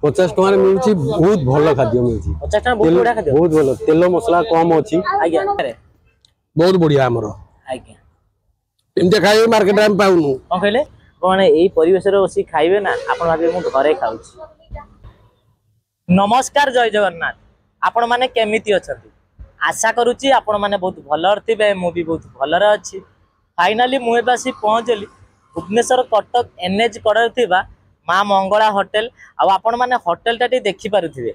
50 टका मिलुची बहुत भलो खाद्य मिलुची 50 टका बहुत बढ़िया खाद्य बहुत भलो तेल मसला कम अछि आज्ञा बहुत बढ़िया हमरो आज्ञा एमते खाइ मार्केट में पाउनु कोन कहले कोन एई परिवेश रे बसी खाइबे ना आपण भाबे मु घरे खाउची। नमस्कार जय जगन्नाथ आपण माने केमिति अछंती आशा करूची आपण माने बहुत भलर थिबे मु भी बहुत भलर अछि। फाइनली मु एबासी पहुंचली भुवनेश्वर कटक एनएच कड़र थिबा मां मंगला होटल आपण माने होटल टाटी देखि पारुथिबे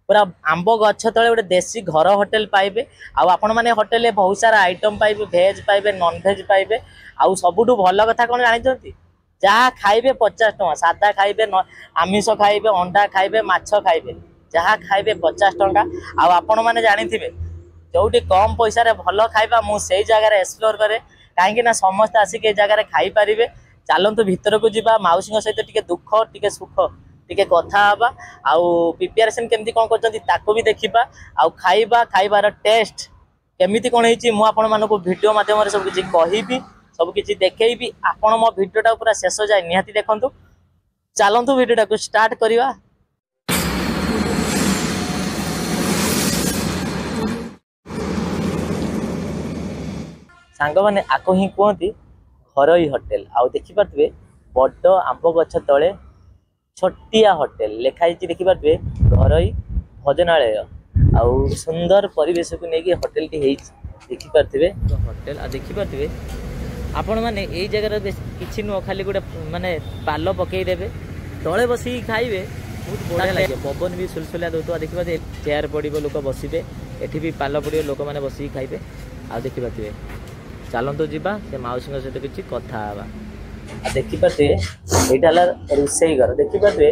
पूरा आंब गछ तले गोटे देसी घर होटल पाइबे आपण माने होटल में बहुत सारा आइटम पाइबे भेज पाइबे नॉन भेज पाइबे आउ सबुठु भल कथा कोन जानिचंती जहाँ खाइबे 50 टका सादा खाइबे आमिष खाइबे अंडा खाइबे माछ खाइबे जहाँ खाइबे 50 टका आपण माने जानिथिबे जोटी कम पैसा रे भल खाइबा मु सेई जगह रे एक्सप्लोर करे काहेकि ना समस्त आसिक ए जगह रे खाई पारिबे। चलतु भीतर को जीवा माउसी सहित टिके दुख टिके सुख टिके कथा हबा आउ प्रिपरेशन केमती कोन करचंती ताको भी देखिबा आउ खाइबा खाइबार टेस्ट केमिति कोन हेची मु आपण मानको वीडियो माध्यम रे सब किछि कहिबी सब किछि देखैबी आपण मो वीडियोटा पूरा शेष जाय निहाती देखंतु। चलतु वीडियोटा को स्टार्ट करिवा। सांग माने आको ही कहती घरोई होटेल आउ देखि पारथबे बड्ड आंब गछ तले छोटिया होटेल लिखाई देखि पारथबे घरोई भोजनालय आउ सुंदर परिवेश को लेके होटेल टी हेई देखि पारथबे होटेल आ देखि पारथबे आपण माने एई जगह रे किछि न खाली गोटे माने पालो पकई देबे तळे बसी खाइबे बहुत बढ़िया लागे पवन भी सुलसुलिया दोतो देखि पारथबे चेयर पड़िबो लोक बसिबे एठी भी पालो पड़िबो लोक माने बसी खाइबे आ देखि पारथबे चलतु जीवा से माउसी सहित किसी कथा देखी पारे यहाँ रोसई घर देखी पारे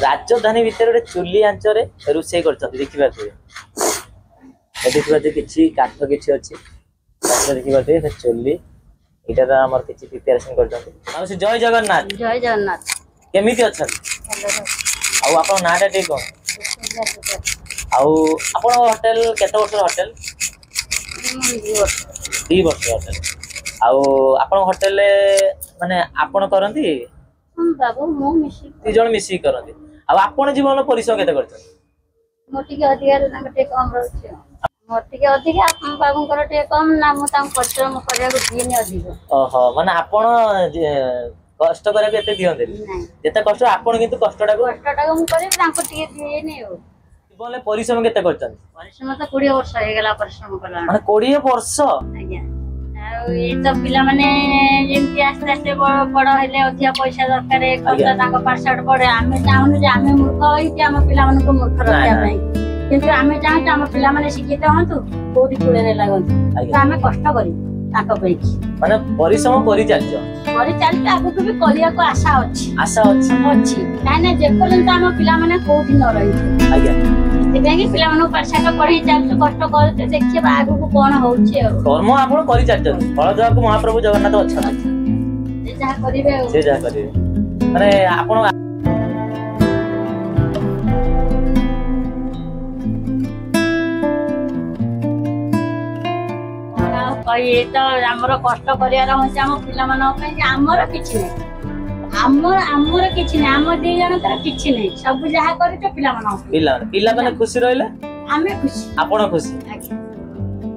राजधानी भितर गोटे चुली आंचरे रोसई कर देखी पारे देखी पारे किसी काठ किसी अच्छी देखी पारे चुली यहाँ आम किसी प्रिपेरेसन कर जय जगन्नाथ जय जगन्नाथ केमी अच्छा आप नाटा टे कौन आप होटेल केत वर्ष होटेल 2 वर्ष होटेल आपण होटेल माने आपण करंती बाबू मो मिसी 2 जण मिसी करंती आपण जीवन परिश्रम केते करछन मोटी के अधिकार ना कटे कम रहछ मोटी के अधिकार आपण बाबू कर टे कम ना मु ताम परिश्रम करिया को दिने अधिक ओहो माने आपण कष्ट करिया के एते दियन देली जेते कष्ट आपण किंतु कष्टटा को मु करे तांको टिके दिने हो बोले परिश्रम केते करछन परिश्रम तो 20 वर्ष हे गेला परिश्रम करला माने 20 वर्ष आज्ञा ये तो पिला माने जेमती आस्ते आस्ते बड़ हेले अधिया पैसा दरकार खर्च तांको पासवर्ड पड़े आमे चाहनु जे आमे मूर्ख होई कि हम पिला मन को मूर्ख रखिया पई किंतु आमे चाहू हम पिला माने शिक्षित हंतु कोठी कुळे रे लागंतु तो आमे कष्ट करी ताको पई माने परिश्रम करी चालते आगु भी करिया को आशा अछि ना जे पर्यंत हम पिला माने कोठी न रही आज्ञा तेबेगी पिला मानो पाठशाठ पढै चालछु कष्ट करते देखिबा आगु को कोन होउछि कर्म आपण करि चालछु फल देवा को महाप्रभु जगन्नाथ अच्छा जे जा करिवे माने आपण ये तो हमरो कष्ट करिया रहछ हम पिला मानो पे हमरो किछि नै हमर किछि नै हम दे जण तर किछि नै सब जहा करि तो पिला माने खुशी रहले हमें खुशी आपण खुशी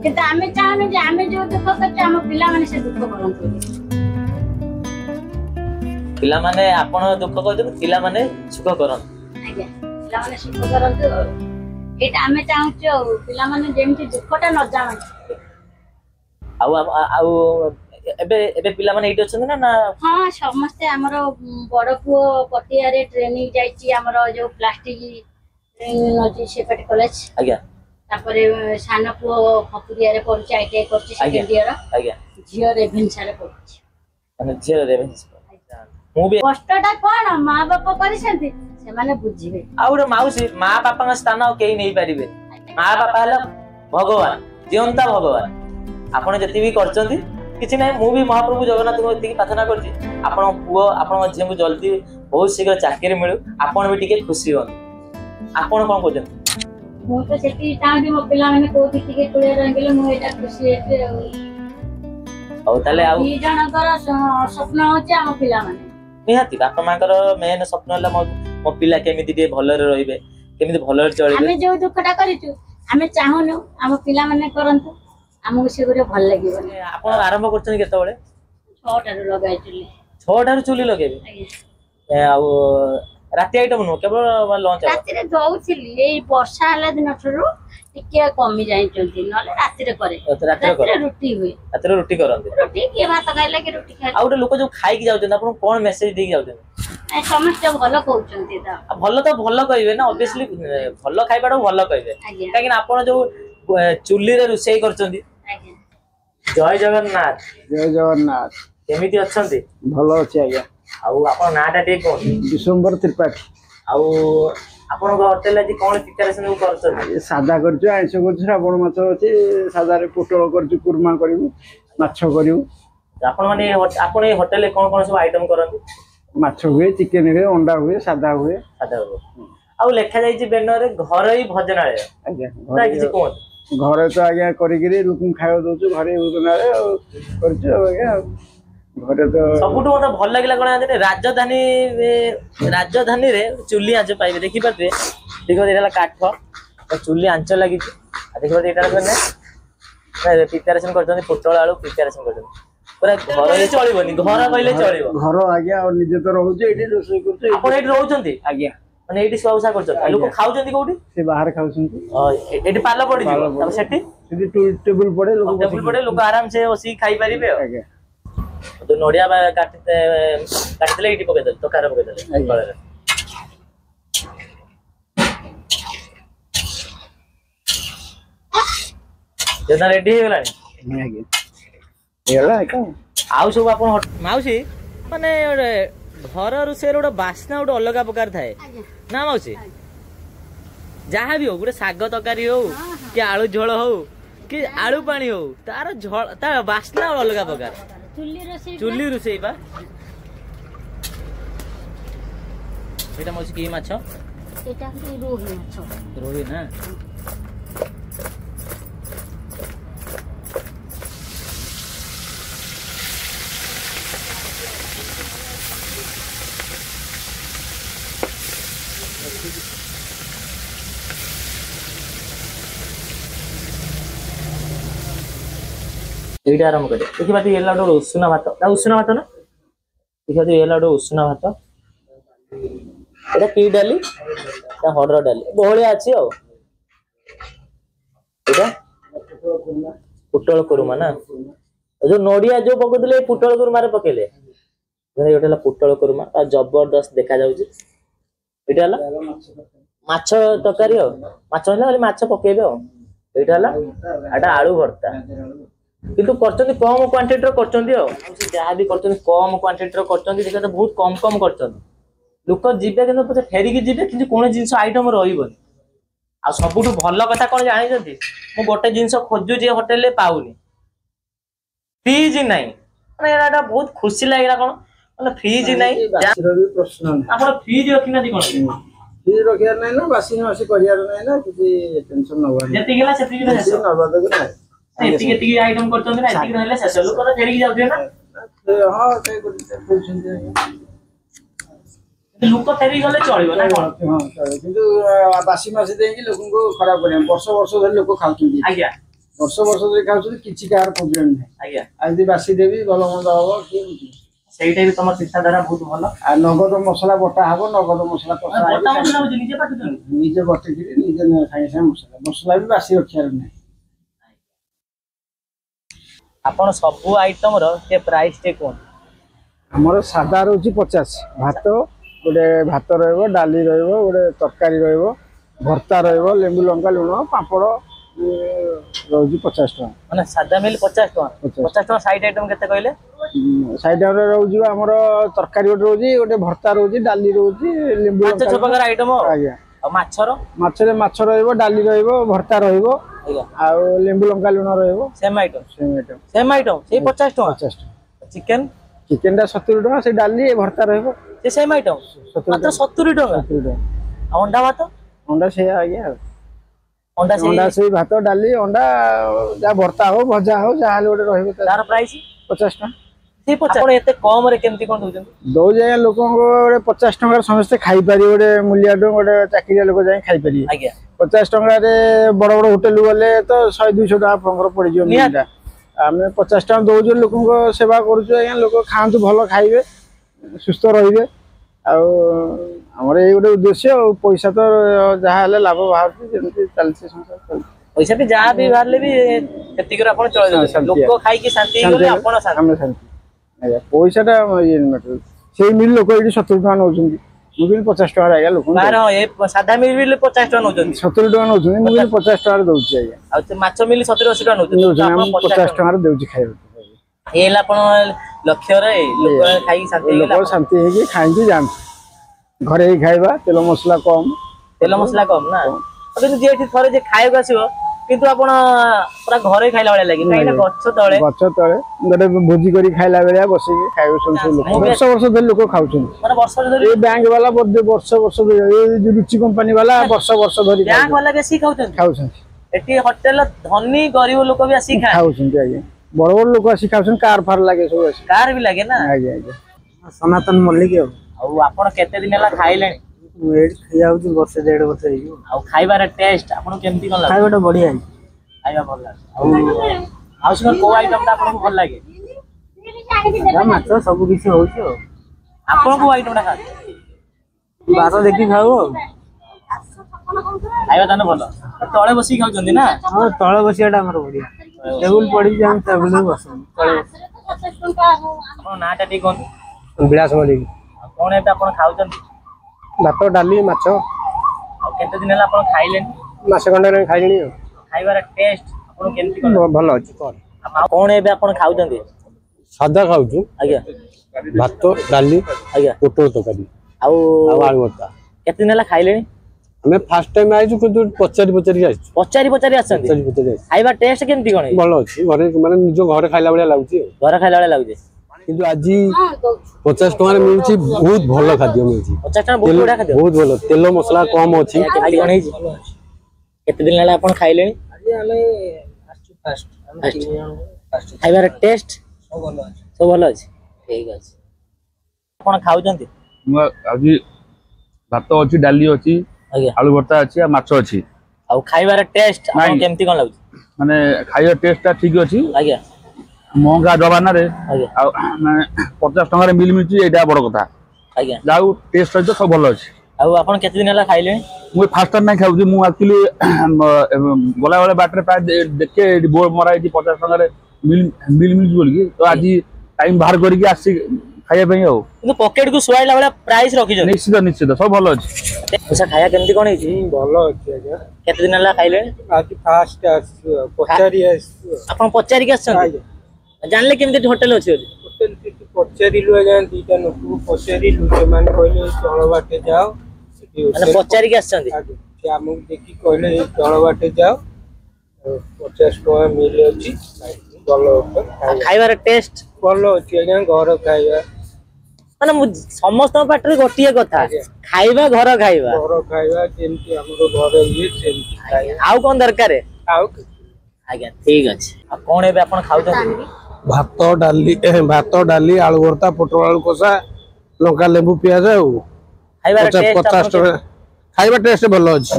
किंतु हमें चाहनु जे हमें जो दुख करते हम पिला माने से दुख करंतु पिला माने आपण दुख करते पिला माने सुख करन आज्ञा पिला माने सुख करंतु एटा हमें चाहछु पिला माने जेमति दुखटा न जावन आउ एबे एबे पिला माने एठी अछन ना हां समस्त हमरो बड़ पुओ पटिया रे ट्रेनिंग जाईची हमरो जो प्लास्टिक ट्रेनिंग नची सेपेट कॉलेज आज्ञा तापरे साना पुओ फपुरिया रे पढुची आईटीआई करची सेकेंड ईयर आज्ञा जियो रेभेन्सा रे पढुची माने जियो रेभेन्सा मु भी कष्टटा कोन मां बाप करिसेंती से माने बुझिबे आउरे माउसी मां बापा का स्थान केही नै पारिबे मां बापा हला भगवान जीवंता भगवान आपण जति भी करचंती किछि नै मु भी महाप्रभु जगन्नाथ को एति प्रार्थना करछि आपण पुओ आपण झियो को जल्दी बहुत शीघ्र चाकरी मिलु आपण भी टिके खुशी हो आपण कोन कोजन मु तो सेति तांदी मो पिला माने कोठी टिके कुळे रह गेले मु एटा खुशी हेते ताले आउ दी जणकर स्वप्न होचे हम पिला माने निहाती बापा मांकर मेन स्वप्न होला मो पिला केमिति टे भलरे रहिबे केमिति भलरे चलिबे आमे जो दुखटा करिचु आमे चाहनु हम पिला माने करंतु हमको से करे भल लागिबो आपण आरंभ करछन केते बेले 6 टारू लगाइचुली 6 टारू चुली लगेबे आज्ञा आउ राति आइटम नो केवल लंच राति रे दउছিলি এই বর্ষা হলা দিন ঠুরু টিকে কমি যাইचंती নলে রাতি রে করে राति रे रुटी हुए राति रे रुटी करंते रुटी के भात खाइला के रुटी खाइ आ गोटे लोक जो खाई की जाउछन आपण कोन मेसेज देई जाउछन ए समस्त भलो कहउचंती ता भल तो भल कहबे ना ऑब्वियसली भल खाइबाडो भल कहबे आज्ञा काकि आपण जो चुल्ली रे रुसई करछंती आज्ञा जय जगन्नाथ जय जगन्नाथ केमिति अछंती ଭଲ ଅଛି ଆଜ୍ଞା आउ आपण नाटा टे कोन ବିଶ୍ୱମ୍ବର ତ୍ରିପାଠୀ आउ आपण होटल आज कोन प्रिपरेशन करछन ସାଦା କରିଛୁ ଆଇଁଷ କରିଛୁ ଶ୍ରାବଣ ମାଛ ଅଛି ସାଦାରେ ପୋଟଳ କରିଛୁ କୁର୍ମା କରିବୁ ମାଛ କରିବୁ आपण माने आपण ए होटल कोन कोन सब आइटम करंती ମାଛ ହୁଏ ଚିକେନ ହୁଏ ଅଣ୍ଡା हुए ସାଦା हुए सादा आउ लेखा जाई छी बेनर रे घर ही भजनालय ଆଜ୍ଞା ना किछि कोन ଘରେ ତ ଆଜ୍ଞା କରିକିରି ଲୋକଙ୍କୁ ଖାଇବା ଦଉଛୁ ଘରେ ଭୋଜନାରେ କରିଛୁ ଆଜ୍ଞା ଘରେ ତ सबुठु मते भल लागिला कोन जाने राजधानी राजधानी रे चुल्ली आंच पाइबे देखि पाते देखो एला काठ तो चुल्ली आंच लागि देखो एटा कोने प्रिपरेशन करछन पोटल आलू प्रिपरेशन करछन पूरा घर ही चलिबोनी घर कहले चलिबो घर आज्ञा और निजे तो रहउछु एठी रोषेई करछु आपण एठी रहउछंती आज्ञा माने एठी स्वाउसा करछन लोक खाउछंती कोठी से बाहर खाउछंती एठी पाला पड़ी जिवो तब सेठी सेठी टेबल पड़े लोक टेबल पड़े लोक आराम से बसी खाई परिबे आज्ञा तो नडिया काटले एठी पके दे तो कार पके दे गळे जेना रेडी हे गेलानी आज्ञा एला का आउ सब आपण माउसी माने घर रुसे गोटे बास्ना गोटे अलग प्रकार थाए ना माउसी जहाँ भी हो गोटे साग तरकारी हो कि आलू झोल हो कि आलू पानी हो तार झोल तार बास्ना अलग प्रकार चुल्ली रुसे बा एटा माउसी की माछ एटा की रोही माछ रोही ना এইটা আরম্ভ করে দেখি বাতি এলা ডোর উসুনা ভাত না উসুনা ভাত না দেখি বাতি এলা ডোর উসুনা ভাত এটা কি ডালি তা হড়র ডালি বহলিয়া আছে ও এটা পুটল কুরমা না जो नडिया जो पकौले पुटल कुरमारे पकेले ये पुटल कुरमा जबरदस्त देखा जाउची एटा हला माछ तरकारी हो माछ हला खाली माछ पकेबे हो एटा हला एटा आलू भरता किंतु करचंदी कम क्वांटिटी रो करचंदी हो जहा भी करचंदी कम क्वांटिटी रो करचंदी देखा तो बहुत कम कम करचंदी लोक जिबे किंतु पछे फेरी की जिबे किंतु कोन जिंस आइटम रहिबोनी आ सबुठु भलो कथा कोन जानि जंती मु गोटे जिंस खोजु जे होटल ले पाउनी फ्रिज नहीं माने एटा बहुत खुशी लागला कोन माने फ्रिज नहीं बासीर भी प्रश्न नहीं आपण फ्रिज रखिना दी कोन फ्रिज रखिया नहीं ना बासी नसी करियार नहीं ना किसी टेंशन न होनी जति गेला सेति गेला किसी नबा तो ना एति केति आइटम करचंदी ना एति रहले सेस लोक तो फेरी जाउथे ना हां ते बोलछन लोक फेरी गले चलिबो ना कोन हां चले किंतु बासी मासी देकी लोकन को खराब करे वर्ष वर्ष धरि लोक खाउछंदी आज्ञा वर्ष वर्ष धरि खाउछंदी किछि कार प्रॉब्लम नहीं आज्ञा आज बासी देवी भलो मंद हो कि ସେଇଟା ବି ତମ ଚିନ୍ତାଧାରା ବହୁତ ଭଲ आ नगद मसला बटा हबो नगद मसला कसा ବଟା ମସଲା ହଉଛି ନିଜେ ପାଠୁଛନ୍ତି निजे बटे कि निजे साଙ୍ଗେ साଙ୍ଗେ मसला मसला भी बासी रखियार नहीं ଆପଣ ସବୁ ଆଇଟମ ର କେ ପ୍ରାଇस ଟେ कोन हमर सादा रहउची 50 भात गोटे भात रहइबो डाली रहइबो गोटे तरकारी रहइबो भर्ता रहइबो लेंबू लंका लुण पापड़ रहउची 50 टका माने सादा मिल 50 टका 50 टका साइड आइटम केते कहले साइड रे रहउची हमर तरकारी गोटे रहउची गोटे भर्ता रहउची डाली रहउची लेंबू पांच छह प्रकार आइटम आज्ञा आ माछर माछरे माछ रहइबो डाली रहइबो भर्ता रहइबो आज्ञा आ लेंबू लंका लुण रहइबो सेम आइटम सेम सेई 50 टका 50 टका चिकन चिकन टा 70 टका से डाली भर्ता रहइबो से सेम आइटम 70 मात्र 70 टका 70 टका आ अंडा भात अंडा से आज्ञा अंडा से अंडा से भात डाली अंडा जा भर्ता हो भजा हो जा हाल गोटे रहइबो तार प्राइस 50 टका ଆପଣ ଏତେ କମ ରେ କେମିତି କଣ ଦଉଛନ୍ତି? ଦଉଛି ଆଜ୍ଞା ଲୋକଙ୍କୁ ଗୋଟେ 50 ଟଙ୍କାରେ ସମସ୍ତେ ଖାଇପାରିବେ। ଗୋଟେ ମୂଲିଆଠୁ ଗୋଟେ ଚାକିରିଆ ଲୋକ ଯାଇ ଖାଇପାରିବେ। ଆଜ୍ଞା 50 ଟଙ୍କାରେ ବଡ ବଡ ହୋଟେଲ ଗଲେ ତ 100-200 ଟଙ୍କା ଆପଣଙ୍କର ପଡିଯିବ ମିଲଟା। ଆମେ 50 ଟଙ୍କା ଦଉଛୁ, ଲୋକଙ୍କ ସେବା କରୁଛୁ ଆଜ୍ଞା। ଲୋକ ଖାଆନ୍ତୁ, ଭଲ ଖାଇବେ, ସୁସ୍ଥ ରହିବେ। ଆଉ ଆମର ଏଇ ଗୋଟେ ଉଦ୍ଦେଶ୍ୟ। ଆଉ ପଇସା ତ ଯାହା ହେଲେ ଲାଭ ବାହାରୁଛି, ଯେମିତି ଚାଲିଛି ସଂସାର ଚାଲିଛି। ପଇସା ବି ଯାହା ବି ବାହାରିଲେ ବି ସେତିକିରେ ଆପଣ ଚଳେଇ ଲୋକ ଖାଇକି ଶାନ୍ତି ହେଇଗଲେ ଆପଣ ଶାନ୍ତି। ଆମେ ଶାନ୍ତି ଆଜ୍ଞା। ପଇସାଟା ଇଏ ମ୍ୟାଟର। ସେଇ ମିଲ୍ ଲୋକ ଏଇଠି 70 ଟଙ୍କା ନଉଛନ୍ତି, ମୁଁ କିନ୍ତୁ 50 ଟଙ୍କାରେ ଆଜ୍ଞା ଲୋକ ସାଧା ମିଲ୍ ବି 50 ଟଙ୍କା ନଉଛନ୍ତି, 70 ଟଙ୍କା ନଉଛନ୍ତି, ମୁଁ କିନ୍ତୁ 50 ଟଙ୍କାରେ ଦଉଛି ଆଜ୍ଞା। ଆଉ ମାଛ ମିଲ୍ 70-80 ଟଙ୍କା ନଉଛନ୍ତି, ଆପଣ 50 ଟଙ୍କାରେ ଦଉଛି ଖାଇବାକୁ। ଏଇ ହେଲା ଆପଣ ଲକ୍ଷ୍ୟରେ ଲୋକ ଖାଇକି ଶାନ୍ତି ହେଇଗଲେ ଲୋକ ଶାନ୍ତି ହେଇକି ଖାଇକି ଯାଆନ୍ତୁ। ଘରେ ହେଇ ଖାଇବା, ତେଲ ମସଲା କମ। ତେଲ ମସଲା କମ ନା। କିନ୍ତୁ ଯିଏ ଥରେ ଯେ ଖାଇବାକୁ ଆସିବ, କିନ୍ତୁ ଆପଣ ପୁରା ଘରେ ଖାଇଲା ଭଳିଆ ଲାଗେ, କାହିଁକି ନା ଗଛ ତଳେ ଗୋଟେ ଭୋଜି କରି ଖାଇଲା ଭଳିଆ ବସିକି ଖାଇବେ। ସବୁ ଲୋକ ବର୍ଷ ଧରି ଲୋକ ଖାଉଛନ୍ତି। ମାନେ ବର୍ଷ ଧରି ଏଇ ବ୍ୟାଙ୍କ ବାଲା ବର୍ଷ ଧରି, ଏଇ ରୁଚି କମ୍ପାନୀ ବାଲା ବର୍ଷ ଧରି ବ୍ୟାଙ୍କ ବାଲା ବେଶୀ ଖାଉଛନ୍ତି। ଏଠି ହୋଟେଲ ଧନୀ ଗରିବ ଲୋକ ବି ଆସିକି ଖାଉଛନ୍ତି ଆଜ୍ଞା। ବଡ ବଡ ଲୋକ ଆସିକି ଖାଉଛନ୍ତି, କାର ଫାର ଲାଗେ ସବୁ ଆସିକି। କାର ବି ଲାଗେ ନା। ଆଜ୍ଞା ଆଜ୍ଞା। ସନାତନ ମଲ୍ଲିକ। ଆଉ ଆପଣ କେତେ ଦିନ ହେଲା ଖାଇଲେଣି? ମୁଁ ଏଇଠି ଖାଇଯାଉଛି, 1-1.5 ବର୍ଷ ହେଇଯିବ। ଆଉ ଖାଇବାର ଟେଷ୍ଟ ଆପଣଙ୍କୁ କେମିତି କଣ ଲାଗେ? ଖାଇବାଟା ବଢିଆ। ଖାଇବା ଭଲ ଲାଗେ। ଆଉ ସେ କୋଉ ଆଇଟମଟା ଆପଣଙ୍କୁ ଭଲ ଲାଗେ? ମାଛ ସବୁ କିଛି ହଉଛି। ଆଉ ଆପଣ କୋଉ ଆଇଟମଟା ଖାଆନ୍ତି? ବାର ଦେଖି ଖାଉ। ଆଉ ଖାଇବା ତାହେଲେ ଭଲ। ତଳେ ବସିକି ଖାଉଛନ୍ତି ନା? ହଁ, ତଳେ ବସିବାଟା ଆମର ବଢିଆ। ଟେବୁଲ ପଡିଛି, ଆମେ ଟେବୁଲରେ ବସନ୍ତୁ। ଆପଣଙ୍କ ନାଁଟା ଟିକେ କୁହନ୍ତୁ। ବିଳାସ ମଲ୍ଲିକ। ଆଉ କଣ ଏବେ ଆପଣ ଖାଉଛନ୍ତି? ଭାତ, ଡାଲି, ମାଛ। ଆଉ କେତେ ଦିନ ହେଲା ଆପଣ ଖାଇଲେଣି? ମାସେ ଖଣ୍ଡେ ହେଲାଣି ଖାଇଲିଣି। ଆଉ ଖାଇବାର ଟେଷ୍ଟ ଆପଣଙ୍କୁ କେମିତି କଣ? ଭଲ ଅଛି। କଣ ଏବେ ଆପଣ ଖାଉଛନ୍ତି? ସାଧା ଖାଉଛୁ ଆଜ୍ଞା। ଭାତ, ଡାଲି, ଆଜ୍ଞା, ପୋଟଳ ତରକାରୀ ଆଉ ଆଳୁ ଭର୍ତ୍ତା। କେତେ ଦିନ ହେଲା ଖାଇଲେଣି? ଆମେ ଫାଷ୍ଟ ଟାଇମ ଆଇଛୁ, କିନ୍ତୁ ପଚାରିକି ଆସିଛୁ। ପଚାରି ଆସିଛନ୍ତି? ଖାଇବା ଟେଷ୍ଟ କେମିତି କଣ? ଭଲ ଅଛି। ଘରେ ମାନେ ନିଜ ଘରେ ଖାଇଲା ଭଳିଆ ଲାଗୁଛି। ଘରେ ଖାଇଲା ଭଳିଆ ଲାଗୁଛି। କିନ୍ତୁ ଆଜି 50 ଟଙ୍କାରେ ମିଳୁଛି, ବହୁତ ଭଲ ଖାଦ୍ୟ ମିଳୁଛି। 50 ଟଙ୍କା ବହୁତ ବଢିଆ ଖାଦ୍ୟ, ବହୁତ ଭଲ। ତେଲ ମସଲା କମ ଅଛି। କେତେ ଦିନ ହେଲା ଆପଣ ଖାଇଲେଣି? ଖାଇବାର ଟେଷ୍ଟ ସବୁ ଭଲ ଅଛି। ଠିକ ଅଛି। ଆପଣ ଖାଉଛନ୍ତି? ମୁଁ ଆଜି ଭାତ ଅଛି, ଡାଲି ଅଛି, ଆଜ୍ଞା, ଆଳୁ ଭର୍ତ୍ତା ଅଛି, ଆଉ ମାଛ ଅଛି। ଆଉ ଖାଇବାର ଟେଷ୍ଟ ଆପଣଙ୍କୁ କେମିତି କଣ ଲାଗୁଛି? ମାନେ ଖାଇବା ଟେଷ୍ଟଟା ଠିକ ଅଛି। ଆଜ୍ଞା। ମହଙ୍ଗା ଜମାନାରେ ଆଜ୍ଞା, ଆଉ ମାନେ 50 ଟଙ୍କାରେ ମିଲ୍ ମିଳୁଛି, ଏଇଟା ବଡ କଥା। ଆଜ୍ଞା। ଯାଉ ଟେଷ୍ଟ ସହିତ ସବୁ ଭଲ ଅଛି। ଆଉ ଆପଣ କେତେ ଦିନ ହେଲା ଖାଇଲେଣି? ମୁଁ ଫାଷ୍ଟ ଟାଇମ ନାଇଁ ଖାଉଛି। ମୁଁ ଆକ୍ଚୁଆଲି ଗଲାବେଳେ ବାଟରେ ପ୍ରାୟ ଦେଖେ ଏଠି ବୋର୍ଡ ମରା ହେଇଛି 50 ଟଙ୍କାରେ ମିଲ୍ ମିଳୁଛି ବୋଲିକି। ତ ଆଜି ଟାଇମ ବାହାର କରିକି ଆସିଛି ଖାଇବା ପାଇଁ। ଆଉ କିନ୍ତୁ ପକେଟ କୁ ଶୁଆଇଲା ଭଳିଆ ପ୍ରାଇସ୍ ରଖିଛନ୍ତି? ନିଶ୍ଚିତ ସବୁ ଭଲ ଅଛି। ଖାଇବା କେମିତି କଣ ହେଇଛି? ଭଲ ଅଛି ଆଜ୍ଞା। କେତେ ଦିନ ହେଲା ଖାଇଲେଣି? ଆଜି ଫାଷ୍ଟ ଆସିଛୁ, ପଚାରି ଆସିଛୁ। ଆପଣ ପଚାରିକି ଆସିଛନ୍ତି? ଜାଣିଲେ କେମିତି ହୋଟେଲ ଅଛି ବୋଲି? ହୋଟେଲ ପଚାରିଲୁ ଆଜ୍ଞା, ଦିଟା ଲୋକକୁ ପଚାରିଲୁ, ସେମାନେ କହିଲେ ତଳ ବାଟେ ଯାଅ। ମାନେ ପଚାରିକି ଆସିଛନ୍ତି? ସେ ଆମକୁ ଦେଖି କହିଲେ ଏଇ ତଳ ବାଟେ ଯାଅ, 50 ଟଙ୍କା ମିଲ୍ ଅଛି, ଭଲ ହୋଟେଲ। ଖାଇବାର ଟେଷ୍ଟ ଭଲ ଅଛି ଆଜ୍ଞା, ଘର ଖାଇବା। ମାନେ ସମସ୍ତଙ୍କ ପାଟିରେ ଗୋଟିଏ କଥା, ଖାଇବା ଘର ଖାଇବା। ଘର ଖାଇବା ଯେମିତି ଆମର ଘରେ ଇଏ ସେମିତି ଖାଇବା। ଆଉ କଣ ଦରକାର? ଆଉ ଆଜ୍ଞା, ଠିକ ଅଛି। ଆଉ କଣ ଏବେ ଆପଣ ଖାଉଛନ୍ତି? ଭାତ, ଡାଲି, ଆଳୁ ଭର୍ତ୍ତା, ପୋଟଳ ଆଳୁ କଷା, ଲଙ୍କା, ଲେମ୍ବୁ, ପିଆଜ। ଆଉ ଖାଇବାର ଟେଷ୍ଟ 50 ଟଙ୍କା। ଖାଇବା ଟେଷ୍ଟ ଭଲ ଅଛି।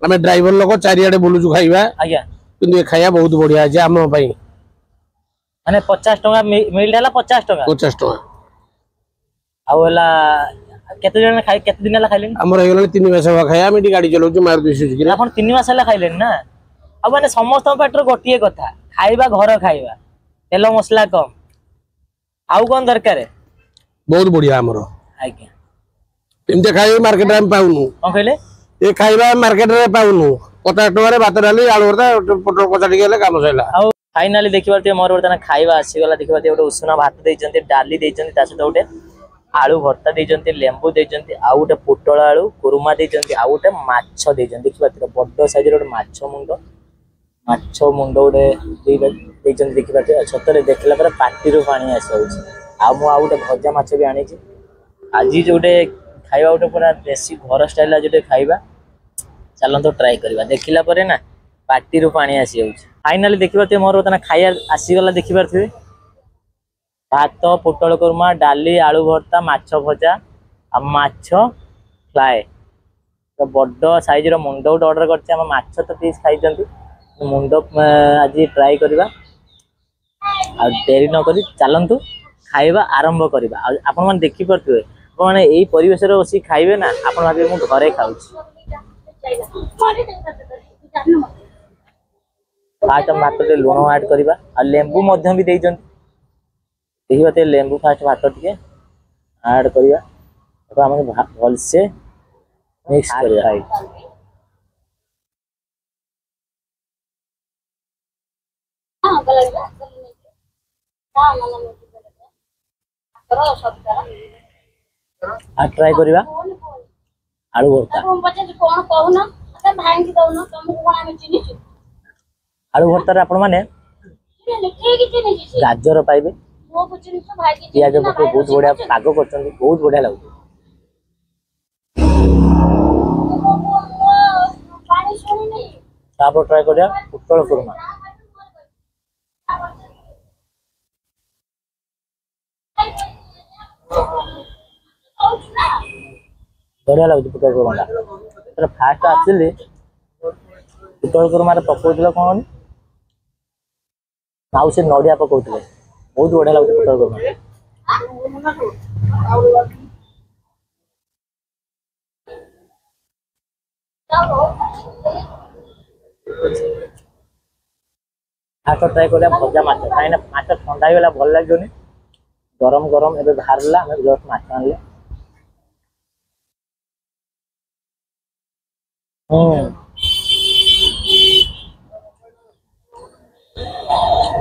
ଆମେ ଡ୍ରାଇଭର ଲୋକ, ଚାରିଆଡେ ବୁଲୁଛୁ ଖାଇବା। ଆଜ୍ଞା। କିନ୍ତୁ ଏ ଖାଇବା ବହୁତ ବଢିଆ ଅଛି ଆମ ପାଇଁ। ମାନେ 50 ଟଙ୍କା ମିଲ୍ ହେଲା 50 ଟଙ୍କା। 50 ଟଙ୍କା। ଆଉ ହେଲା କେତେ ଦିନ ହେଲା ଖାଇଲେଣି? ଆମର ହେଇଗଲାଣି 3 ମାସ ହବ ଖାଇବା। ଆମେ ଏଠି ଗାଡି ଚଲାଉଛୁ, ମାରୁତି ସୁଜୁକି। ଆପଣ 3 ମାସ ହେଲା ଖାଇଲେଣି ନା? ଆଉ ମାନେ ସମସ୍ତଙ୍କ ପାଟିରେ ଗୋଟିଏ କଥା, ଖାଇବା ଘର ଖାଇବା, ତେଲ ମସଲା କମ। ଆଉ କଣ ଦରକାର? ବହୁତ ବଢିଆ ଆମର। ଆଜ୍ଞା। ଏମିତି ଖାଇବା ମାର୍କେଟରେ ଆମେ ପାଉନୁ। କଣ କହିଲେ? ଏ ଖାଇବା ମାର୍କେଟରେ ପାଉନୁ। 50 ଟଙ୍କାରେ ଭାତ, ଡାଲି, ଆଳୁ ଭର୍ତ୍ତା, ପୋଟଳ କଷା ଟିକେ ହେଲେ କାମ ସରିଲା। ଆଉ ଫାଇନାଲି ଦେଖିପାରୁଥିବେ ମୋର ବର୍ତ୍ତମାନ ଖାଇବା ଆସିଗଲା। ଦେଖିପାରୁଥିବେ ଗୋଟେ ଉଷୁନା ଭାତ ଦେଇଛନ୍ତି, ଡାଲି ଦେଇଛନ୍ତି, ତା ସହିତ ଗୋଟେ ଆଳୁ ଭର୍ତ୍ତା ଦେଇଛନ୍ତି, ଲେମ୍ବୁ ଦେଇଛନ୍ତି, ଆଉ ଗୋଟେ ପୋଟଳ ଆଳୁ କୁରୁମା ଦେଇଛନ୍ତି, ଆଉ ଗୋଟେ ମାଛ ଦେଇଛନ୍ତି। ଦେଖିପାରୁଥିବେ ବଡ ସାଇଜର ଗୋଟେ ମାଛ ମୁଣ୍ଡ ଗୋଟେ ଦେଇଛନ୍ତି। ଦେଖିପାରୁଥିବେ ସତରେ ଦେଖିଲା ପରେ ପାଟିରୁ ପାଣି ଆସିଯାଉଛି। ଆଉ ମୁଁ ଆଉ ଗୋଟେ ଭଜା ମାଛ ବି ଆଣିଛି। ଆଜି ଯୋଉଟେ ଖାଇବା ଗୋଟେ ପୁରା ଦେଶୀ ଘର ଷ୍ଟାଇଲ ଯୋଉଟେ ଖାଇବା, ଚାଲନ୍ତୁ ଟ୍ରାଏ କରିବା। ଦେଖିଲା ପରେ ନା ପାଟିରୁ ପାଣି ଆସିଯାଉଛି। ଫାଇନାଲି ଦେଖିପାରୁଥିବେ ମୋର ବର୍ତ୍ତମାନ ଖାଇବା ଆସିଗଲା। ଦେଖିପାରୁଥିବେ भात पोटल कुरमा डाली आलू भर्ता माछ भजा आ माछ फ्राए तो बड़ साइज मुंड गोटे ऑर्डर करछे हम माछ तो पीस खाई मुंड आज ट्राई करवा आ डेरी न करी चलतु खाइबा आरंभ करवा आपण मैंने देखी पारे आप मैंने यही परिवेश बस खाइबे ना आप भावे मुझे घरे खाऊँ फास्ट भात लुण ऐड करवा आ लेंबू भी देखिए देखिए लेंबू फास्ट भात टे ऐड करवा भलसे मिक्स करवा ट्राई करवा आलू भर्ता आलू भर्तार आपण मैंने गाजर पाइबे पियाज पके बहुत बढ़िया पाग कर बहुत बढ़िया लगे ट्राई करिया पोटल कुरमा बढ़िया लगे पोटल कुरमा फास्ट आसली पोटल कुरमा पकौल कौन माउसी नड़िया पकौले बहुत बढ़िया लगे पोटल कुरमा फास्ट ट्राई करिया भजा माछ कहीं माछ ठंडा होगा भल लगे गरम गरम एबे बाहरला हमें जस्ट माछ आनले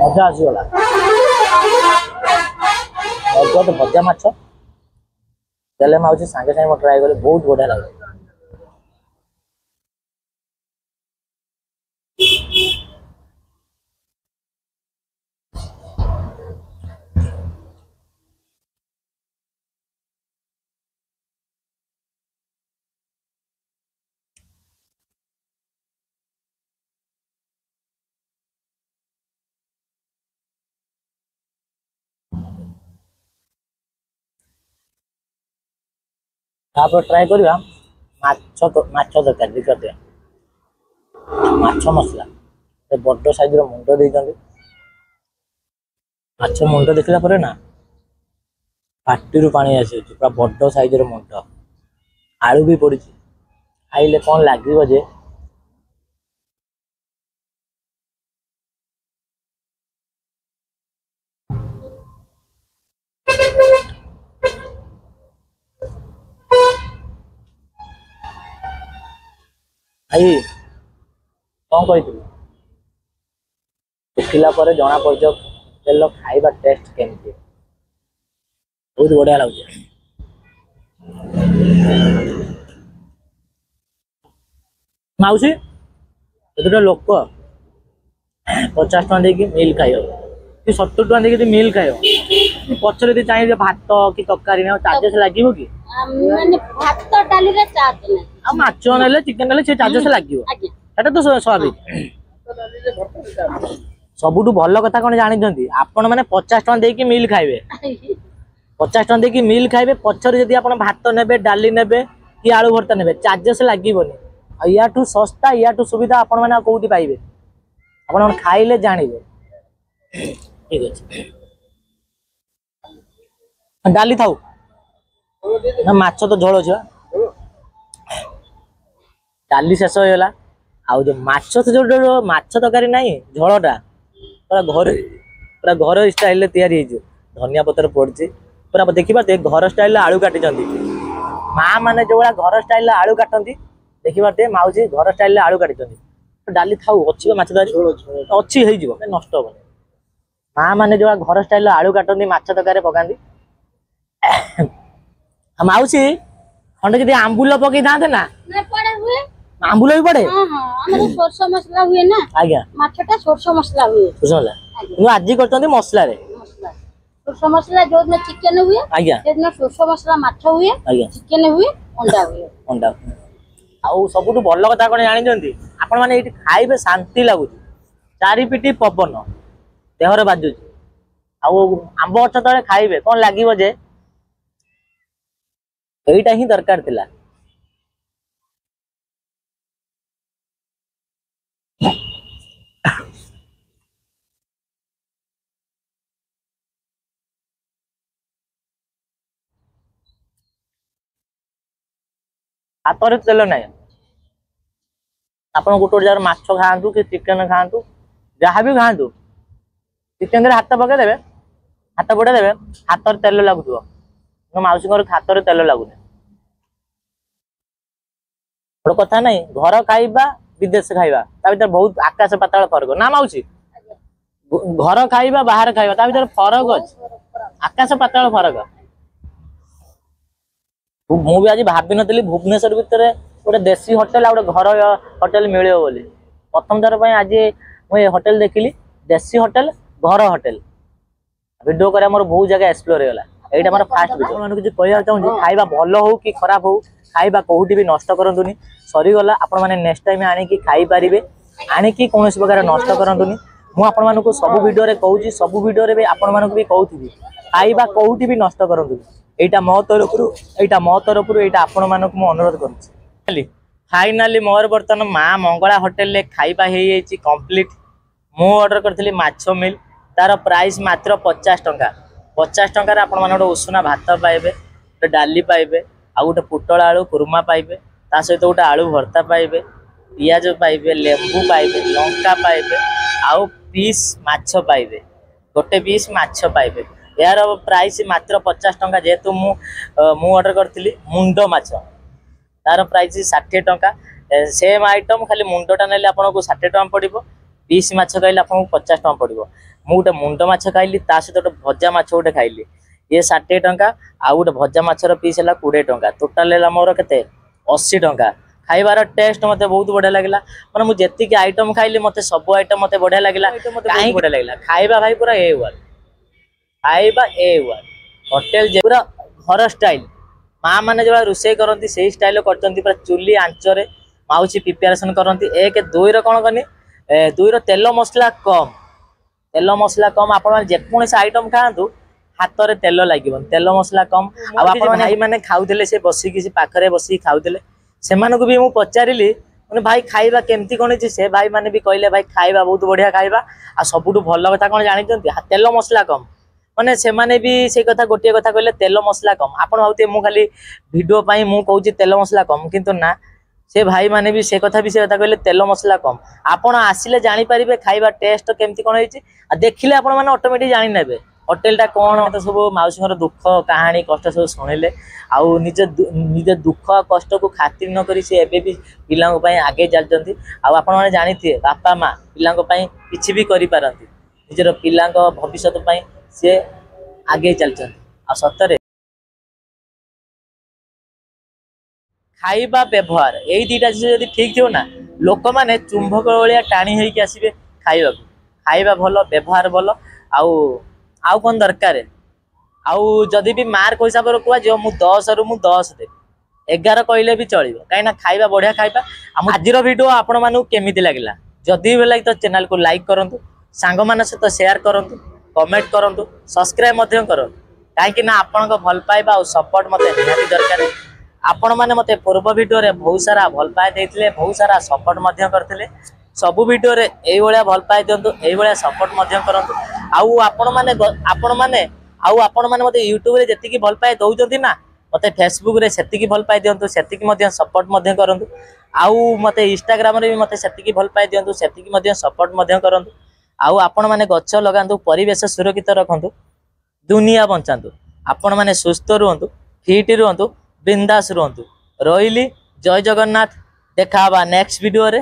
मजा आसीगला तो भजा माछ देले माउसी सांगे सांगे ट्राई कले बहुत बढ़िया लगे ट्राई करवा माछ तरकारी देखिए माछ मसला बड़ साइज मुंड देते माछ मुंड देखला पर ना पार्टी पानी आसी पूरा बड़ साइज मुंड आलू भी पड़ी खाइले कौन लगे जे भाई कौन कही शुखिला जना पड़ तेल खाइबा टेस्ट केमती बहुत बढ़िया लगे माउसी एतटा लोक 50 टका देकी मिल खाइब कि 70 टका देकी मिल खाइब पछरे यदि चाहिए भात कि तरकारी ना चार्जेस लगे कि माने भात डाली रे चार्ज नहीं आ माछ नेले चिकन नेले से चार्जेस लागियो एटा तो स्वाभाविक सबुठु भल कथा कोन जानि आपण माने 50 टका देकी मिल खाइबे 50 टका देकी मिल खाइबे पछरे यदि आपण भात नेबे डाली नेबे कि आलू भर्ता नेबे चार्जेस लागिबोनी याठू सस्ता याठू सुविधा आपण माने कोउटी पाइबे आपण खाइले जानिबे ठीक अछि डाली थाउ ना माछ तो झोल अछि डाली शेष होगा आउ जो माछ जो माछ तरकारी नहीं झोलटा पूरा घर स्टाइल तैयारी धनिया पत्र पड़ी पूरा देखिए घर स्टाइल आलू काटी माँ मैंने जो घर स्टाइल आलू काटती देखिए माउसी घर स्टाइल आलू काटी डाली थाउ अच्छी माछ तरकारी अच्छी नष्ट हे माँ मैंने जो घर स्टाइल आलू काटती माछ तरकारी पकाती माउसी खंडे कि आंबुल पकई था ना आंबुल भी पड़े सोरस मसला हुए ना आज्ञा माछटा सोरस मसला हुए आज करते मसला सोरस मसला जो दिन चिकन हुए आज्ञा से दिन सोरस मसला माछ हुए चिकन हुए अंडा हुए अंडा आउ सबुठु भल कथा कोन जानि आपण माने एठी खाइबे शांति लागु चारि पिटी पवन देहरे बाजु आंब गछ तले खाइबे कौन लागिबो जे एइटा ही दरकार थिला। हाथ तेल ना आप गोटे जार माछ खातु कि चिकेन खातु जहाँ भी खातु चिकेन हाथ पकईदे हाथ बढ़े देवे हाथ तेल लगुव मौसी हाथ तेल लगुनि गोटे कथा नहीं घर खाइबा विदेश खाइबा ता भीतर बहुत आकाश पाताल फरक ना मौसी घर खाइबा बाहर खाइबा ता भीतर फरक अच्छे आकाश पाताल फरक। मु भी आज भाभी नी भुवनेश्वर भितर गोटे देसी होटेल आ गोटे घर होटेल मिले बोली प्रथम थर पर आज मुझे होटेल देखिली देसी होटेल घर होटेल वीडियो कर मोर बहुत जगह एक्सप्लोर होगा यहाँ मोर फास्ट वीडियो मैं किसी कहना चाहूँगी खाइबा भल हो कि खराब हो खाइबा कौटी भी नष्ट करंतुनी सरीगला आपण मैंने नेक्स्ट टाइम आनिकी खाई पारिबे आनिकी कौन प्रकार नष्ट करंतुनी मु आपण मानकु सब वीडियो रे कहूची सब वीडियो रे भी आपण मानकु भी कहूथि खाइबा कौटी भी नष्ट करंतुनी एटा मो तरफ एटा आपण मानक मु अनुरोध करूची। फाइनाली मोर बर्तन माँ मंगला होटेल ले खाइबा हे येची कंप्लीट मु ऑर्डर करथली माछो मिल तार प्राइस मात्र 50 टंका 50 टंका रे आपण मान गोटे उषुना भात पाइबे गोटे डाली पाइबे आ गोटे पुटल आलू कुर्मा पाइबे ता सहित गोटे आलू भर्ता पाइबे पियाज पाइबे लेंबू पाइबे लंका पाइबे आउ पीस माछ पाइबे गोटे पीस माछ पाइबे यार प्राइस मात्र 50 टंका जेहेतु मु ऑर्डर करथली मुंडो माछ तार प्राइस 60 टंका सेम आइटम खाली मुंडटा नेले आपको 60 टंका पड़ो पीस माछ खाइले आपको 50 टंका पड़ो मु गोटे मुंड माछ खाइली ता सहित गोटे भजा माछ गोटे खाइली ये 60 टंका आ गोटे भजा माछर पीस है 20 टंका टोटाल है मोर के 80 टंका खाइबार टेस्ट मते बहुत बढ़िया लगला माने मु जेतिक आइटम खाइली मते सब आइटम मते बढ़िया लगला काहे बढ़िया लगला खाइबा भाई पूरा ए वन खाइबा ए वन होटेल जे पूरा घर स्टाइल माँ मैंने जो रोषे करती से स्टाइल करती पूरा चुली आंचरे माउसी प्रिपेरेसन करती एक दुई कौन कनी दुई तेल मसला कम आपण जेकोसी आइटम खातु हाथ में तेल लगे तेल मसला कम आप भाई मैंने खाऊले से बसिकी पाखे बसिक खाऊले से भी मुझे पचारि मैंने भाई खाइबा केमती कौन से भाई मैंने भी कहले भाई खाइबा बहुत बढ़िया खाइबा आ सबुठ भल कथा कौन जानते तेल मसला कम माने से माने भी से कथा गोटे कथा कहले तेल मसला कम आपण भावते मु खाली वीडियो पाई मु कहूची तेल मसला कम किंतु ना से भाई माने भी से कथा कहले तेल मसला कम आपण आसिले जानि परिबे खाइबा टेस्ट केमती कोन होईची आ देखिले आपण माने ऑटोमेटिक जानि नेबे होटेलटा कौन तो सब माउसी दुख कहानी कष्ट सब शुणिले आउ निजे दुख कष्ट को खातिर न करी से एबे भी पिलांको पई आगे चलचंती आ आपण माने जानिथिए बापा माँ पिलांको पई किछि भी करि पारंती निजर पिलांको भविष्य पई से आगे चलचंती आ सतरे खाइबा व्यवहार यही दुईटा चीज ठीक थो ना लोक मैंने चुंबक भाया टाणी होइके आसबे खाइबा खाइबा भल व्यवहार भल आउ कौन दरकार आउ जदि भी मार्क हिसाब से कह जो मु 10 रु 10 देवी 11 कहले भी चलो कहीं खाइबा बढ़िया खाइबा आज वीडियो आपण मानू केमिति लागला जदि भी लगे तो चैनल को लाइक करंतु सांग मान सहित शेयर करंतु कमेंट करंतु सब्सक्राइब मध्य करंतु कहीं ना आपण भल पाइबा और सपोर्ट मते निहाती दरकार आपण माने मते पूर्व वीडियो रे बहुत सारा भल पाए देथिले बहुत सारा सपोर्ट मध्य करथिले सबु वीडियो रे एई भलिया भल पाए दियंतु एई भलिया सपोर्ट मध्य करंतु आउ आपण माने मते यूट्यूब रे जेतिकी भल पाए दउजंती ना मते फेसबुक रे सेतिकी भल पाए दियंतु सेतिकी मध्य सपोर्ट मध्य करंतु आउ मते इंस्टाग्राम रे भी मते सेतिकी भल पाए दियंतु सेतिकी मध्य सपोर्ट मध्य करंतु आउ आपण माने गच्छ लगांतु परिवेश सुरक्षित रखंतु दुनिया बंचांतु आपण माने सुस्थ रहंतु फिट रहंतु बिंदास रहंतु रहिली जय जगन्नाथ देखा बा नेक्स्ट वीडियो रे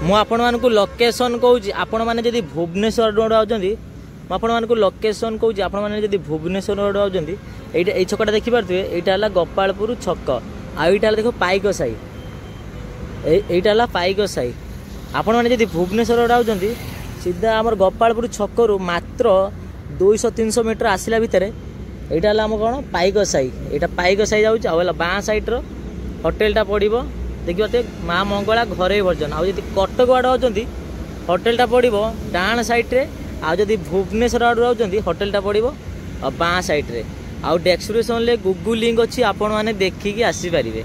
मु आपण मानकु लोकेशन कहूची आपण माने जदी भुवनेश्वर रोड आउजंती मु आपण मानकु लोकेशन कहूची आपण माने जदी भुवनेश्वर रोड आउजंती एटा ए छकटा देखि पारथुए एटा हला गोपालपुर छक आ एटा देखो पाइक साई एटा हला पाइक साई आपण माने जदी भुवनेश्वर रोड आउजंती सीधा हमर गोपालपुर छक रु मात्र 200-300 मीटर आसिला भितर एटा हला हम कोन पाइक साई एटा पाइक साई जाउछ आ बाँ साइड रो होटेलटा पड़िबो देखिए माँ मंगला घरे वर्जन आउ कटक आड़े होटेलटा पड़ो डाण साइड रे आ जदि भुवनेश्वर आड़ रोचंती होटेलटा पड़ो बाँ साइड्रे आउ डेस्क्रिप्शन गूगल लिंक अच्छी आपण मैंने देखिकी आसी पारे।